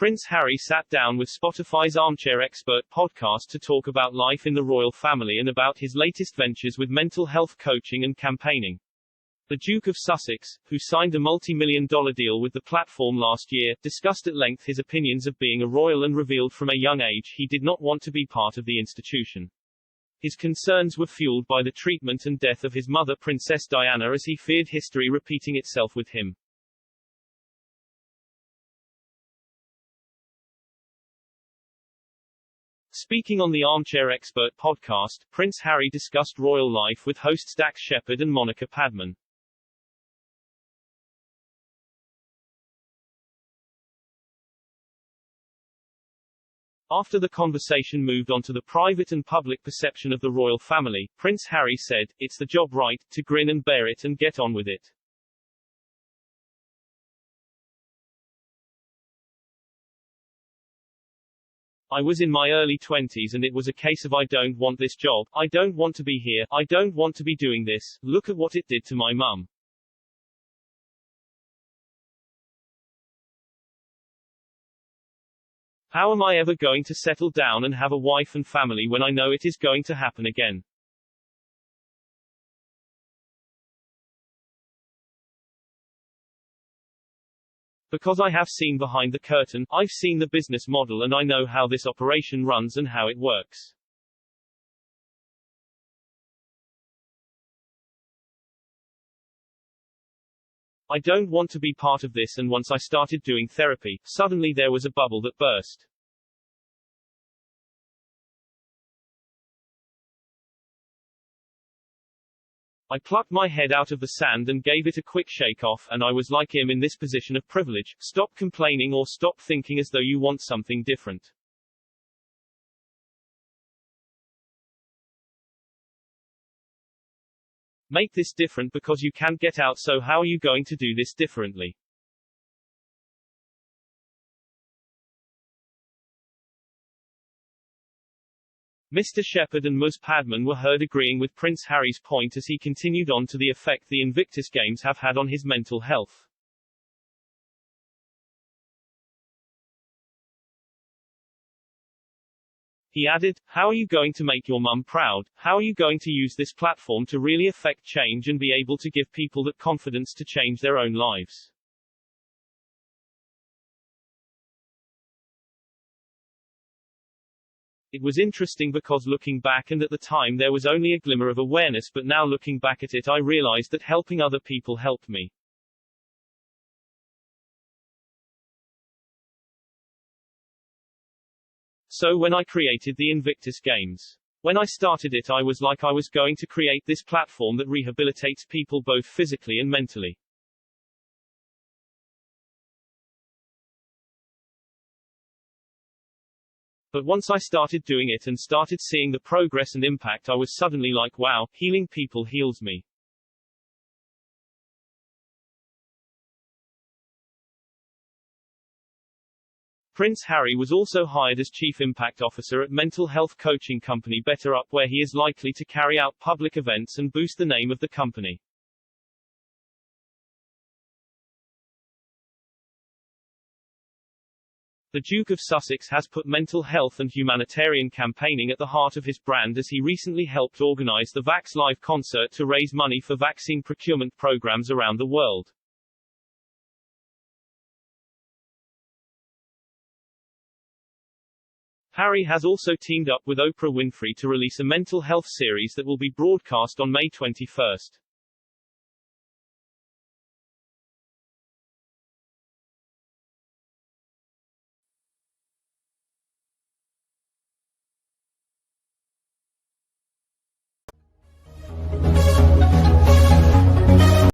Prince Harry sat down with Spotify's Armchair Expert podcast to talk about life in the royal family and about his latest ventures with mental health coaching and campaigning. The Duke of Sussex, who signed a multi-million-dollar deal with the platform last year, discussed at length his opinions of being a royal and revealed from a young age he did not want to be part of the institution. His concerns were fueled by the treatment and death of his mother Princess Diana, as he feared history repeating itself with him. Speaking on the Armchair Expert podcast, Prince Harry discussed royal life with hosts Dax Shepard and Monica Padman. After the conversation moved on to the private and public perception of the royal family, Prince Harry said, "It's the job, right, to grin and bear it and get on with it. I was in my early 20s and it was a case of I don't want this job, I don't want to be here, I don't want to be doing this, look at what it did to my mum. How am I ever going to settle down and have a wife and family when I know it is going to happen again? Because I have seen behind the curtain, I've seen the business model and I know how this operation runs and how it works. I don't want to be part of this, and once I started doing therapy, suddenly there was a bubble that burst. I plucked my head out of the sand and gave it a quick shake off, and I was like, I'm in this position of privilege, stop complaining or stop thinking as though you want something different. Make this different because you can't get out, so how are you going to do this differently? Mr. Shepard and Ms. Padman were heard agreeing with Prince Harry's point as he continued on to the effect the Invictus Games have had on his mental health. He added, "How are you going to make your mum proud? How are you going to use this platform to really affect change and be able to give people that confidence to change their own lives?" It was interesting because looking back, and at the time there was only a glimmer of awareness, but now looking back at it I realized that helping other people helped me. So when I created the Invictus Games, when I started it, I was like, I was going to create this platform that rehabilitates people both physically and mentally. But once I started doing it and started seeing the progress and impact, I was suddenly like, wow, healing people heals me. Prince Harry was also hired as Chief Impact Officer at mental health coaching company BetterUp, where he is likely to carry out public events and boost the name of the company. The Duke of Sussex has put mental health and humanitarian campaigning at the heart of his brand, as he recently helped organize the Vax Live concert to raise money for vaccine procurement programs around the world. Harry has also teamed up with Oprah Winfrey to release a mental health series that will be broadcast on May 21.